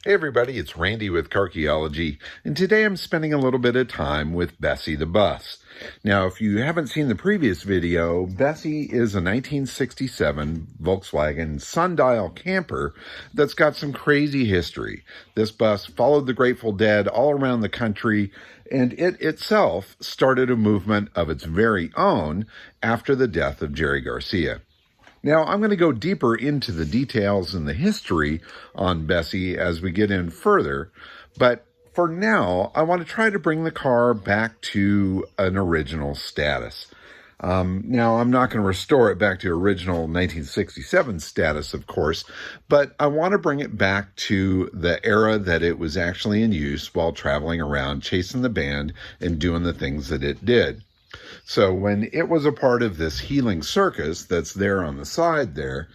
Hey everybody, it's Randy with Carchaeology, and today I'm spending a little bit of time with Bessie the bus. Now, if you haven't seen the previous video, Bessie is a 1967 Volkswagen sundial camper that's got some crazy history. This bus followed the Grateful Dead all around the country, and it itself started a movement of its very own after the death of Jerry Garcia. Now, I'm going to go deeper into the details and the history on Bessie as we get in further, but for now, I want to try to bring the car back to an original status. Now, I'm not going to restore it back to original 1967 status, of course, but I want to bring it back to the era that it was actually in use while traveling around, chasing the band, and doing the things that it did. So when it was a part of this Healing Circus that's there on the side there,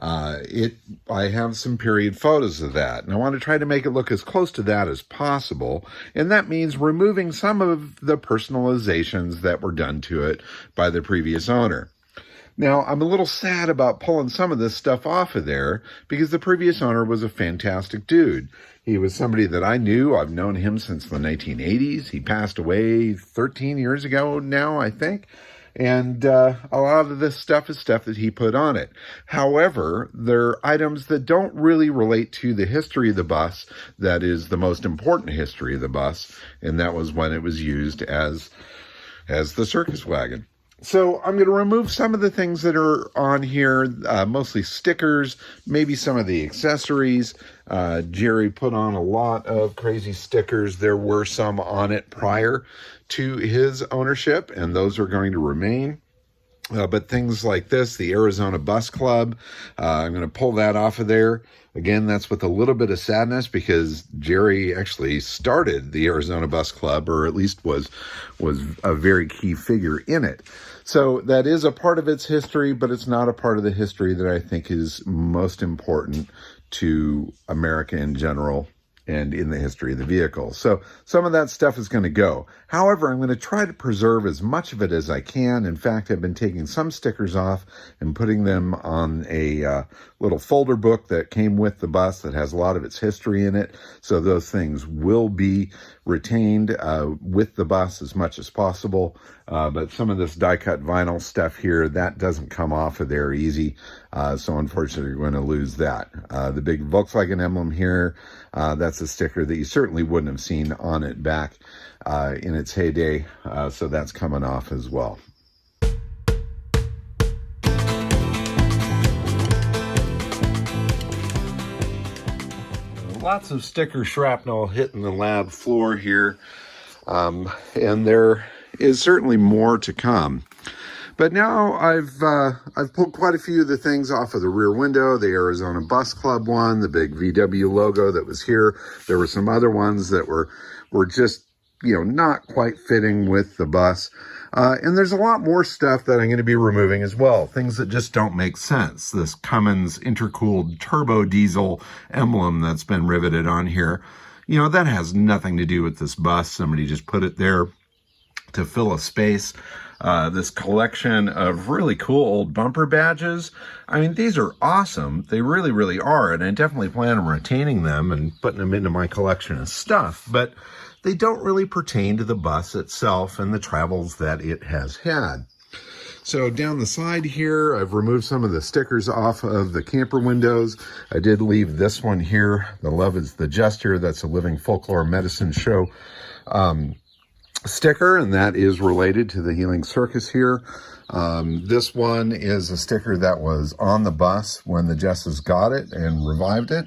I have some period photos of that. And I want to try to make it look as close to that as possible. And that means removing some of the personalizations that were done to it by the previous owner. Now, I'm a little sad about pulling some of this stuff off of there because the previous owner was a fantastic dude. He was somebody that I knew. I've known him since the 1980s. He passed away 13 years ago now, I think. And a lot of this stuff is stuff that he put on it. However, there are items that don't really relate to the history of the bus. That is the most important history of the bus. And that was when it was used as the circus wagon. So I'm going to remove some of the things that are on here, mostly stickers, maybe some of the accessories. Jerry put on a lot of crazy stickers. There were some on it prior to his ownership, and those are going to remain. But things like this, the Arizona Bus Club, I'm going to pull that off of there. Again, that's with a little bit of sadness because Jerry actually started the Arizona Bus Club, or at least was a very key figure in it. So that is a part of its history, but it's not a part of the history that I think is most important to America in general and in the history of the vehicle. So some of that stuff is going to go. However, I'm going to try to preserve as much of it as I can. In fact, I've been taking some stickers off and putting them on a little folder book that came with the bus that has a lot of its history in it. So those things will be retained with the bus as much as possible. But some of this die-cut vinyl stuff here, that doesn't come off of there easy. So unfortunately, you're going to lose that. The big Volkswagen emblem here, that's a sticker that you certainly wouldn't have seen on it back in its heyday. So that's coming off as well. Lots of sticker shrapnel hitting the lab floor here. And there is certainly more to come. But now I've pulled quite a few of the things off of the rear window, the Arizona Bus Club one, the big VW logo that was here. There were some other ones that were just, not quite fitting with the bus. And there's a lot more stuff that I'm going to be removing as well. Things that just don't make sense. This Cummins intercooled turbo diesel emblem that's been riveted on here. That has nothing to do with this bus. Somebody just put it there to fill a space. This collection of really cool old bumper badges. I mean, these are awesome. They really, really are. And I definitely plan on retaining them and putting them into my collection of stuff. But they don't really pertain to the bus itself and the travels that it has had. So down the side here, I've removed some of the stickers off of the camper windows. I did leave this one here. The Love is the Jester. That's a Living Folklore Medicine Show sticker, and that is related to the Healing Circus here. This one is a sticker that was on the bus when the Jesses got it and revived it.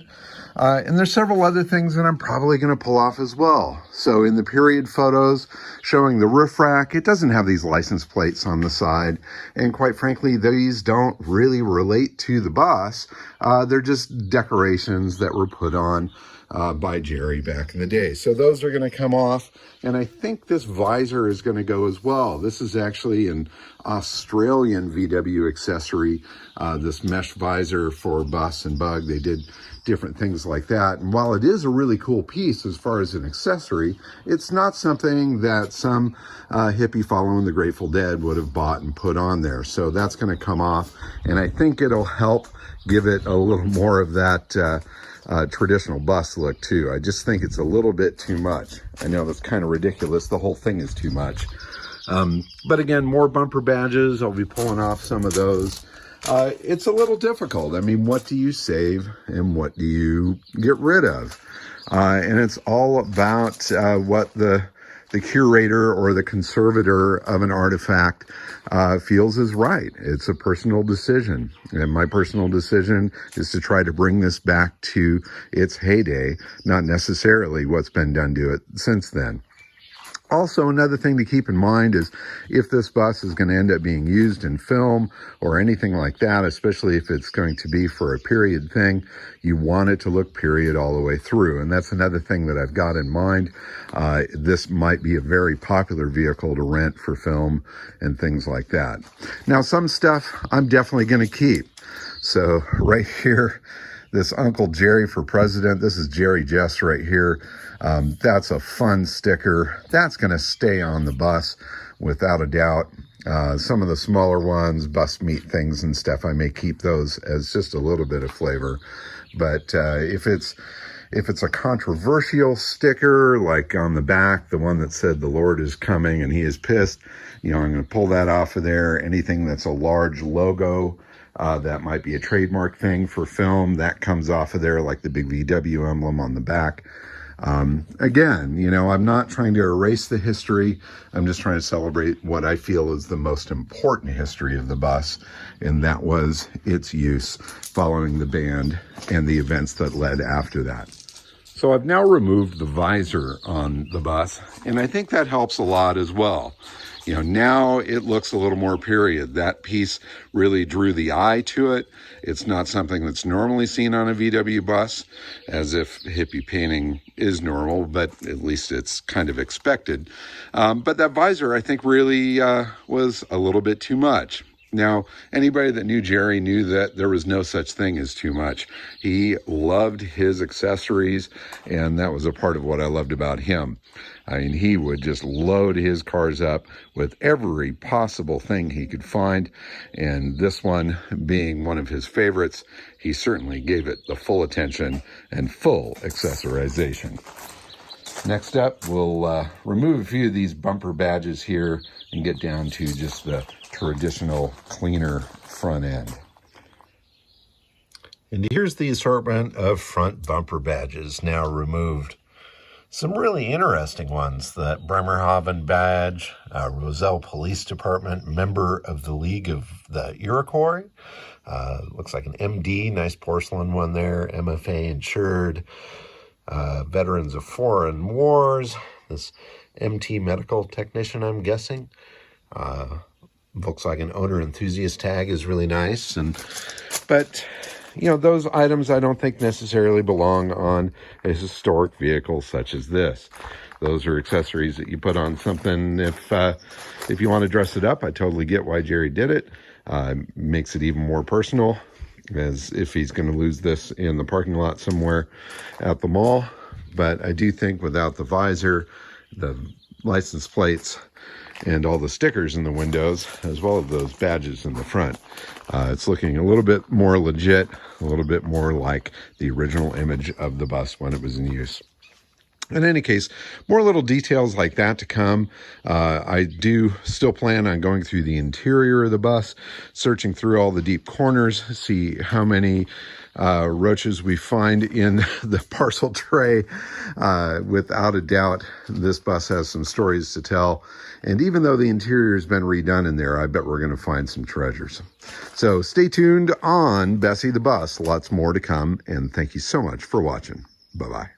And there's several other things that I'm probably going to pull off as well. So in the period photos showing the roof rack, it doesn't have these license plates on the side. And quite frankly, these don't really relate to the bus. They're just decorations that were put on by Jerry back in the day. So those are going to come off. And I think this visor is going to go as well. This is actually an Australian VW accessory, this mesh visor for bus and bug. They did different things like that. And while it is a really cool piece as far as an accessory, it's not something that some hippie following the Grateful Dead would have bought and put on there. So that's going to come off. And I think it'll help give it a little more of that traditional bus look too. I just think it's a little bit too much. I know that's kind of ridiculous. The whole thing is too much. But again, more bumper badges. I'll be pulling off some of those. It's a little difficult. I mean, what do you save and what do you get rid of? And it's all about what the curator or the conservator of an artifact feels is right. It's a personal decision. And my personal decision is to try to bring this back to its heyday, not necessarily what's been done to it since then. Also, another thing to keep in mind is if this bus is going to end up being used in film or anything like that, especially if it's going to be for a period thing, you want it to look period all the way through. And that's another thing that I've got in mind. This might be a very popular vehicle to rent for film and things like that. Now, some stuff I'm definitely going to keep. So right here, this Uncle Jerry for President, this is Jerry Jess right here. That's a fun sticker. That's going to stay on the bus without a doubt. Some of the smaller ones, bus meat things and stuff, I may keep those as just a little bit of flavor. But if it's a controversial sticker, like on the back, the one that said the Lord is coming and he is pissed, I'm going to pull that off of there. Anything that's a large logo, that might be a trademark thing for film, that comes off of there, like the big VW emblem on the back. Again, I'm not trying to erase the history. I'm just trying to celebrate what I feel is the most important history of the bus, and that was its use following the band and the events that led after that. So I've now removed the visor on the bus, and I think that helps a lot as well. Now it looks a little more period. That piece really drew the eye to it. It's not something that's normally seen on a VW bus, as if hippie painting is normal, but at least it's kind of expected. But that visor, I think, really was a little bit too much. Now, anybody that knew Jerry knew that there was no such thing as too much. He loved his accessories, and that was a part of what I loved about him. I mean, he would just load his cars up with every possible thing he could find, and this one being one of his favorites, he certainly gave it the full attention and full accessorization. Next up, we'll remove a few of these bumper badges here and get down to just the traditional cleaner front end. And here's the assortment of front bumper badges now removed. Some really interesting ones. The Bremerhaven badge, Roselle Police Department, member of the League of the Iroquois. Looks like an MD, nice porcelain one there, MFA insured. Veterans of Foreign Wars, this MT medical technician, I'm guessing. Volkswagen owner enthusiast tag is really nice. But those items I don't think necessarily belong on a historic vehicle such as this. Those are accessories that you put on something if you want to dress it up. I totally get why Jerry did it. Makes it even more personal, as if he's going to lose this in the parking lot somewhere at the mall. But I do think without the visor, the license plates, and all the stickers in the windows, as well as those badges in the front, it's looking a little bit more legit, a little bit more like the original image of the bus when it was in use. In any case, more little details like that to come. I do still plan on going through the interior of the bus, searching through all the deep corners, see how many roaches we find in the parcel tray. Without a doubt, this bus has some stories to tell. And even though the interior has been redone in there, I bet we're going to find some treasures. So stay tuned on Bessie the Bus. Lots more to come. And thank you so much for watching. Bye-bye.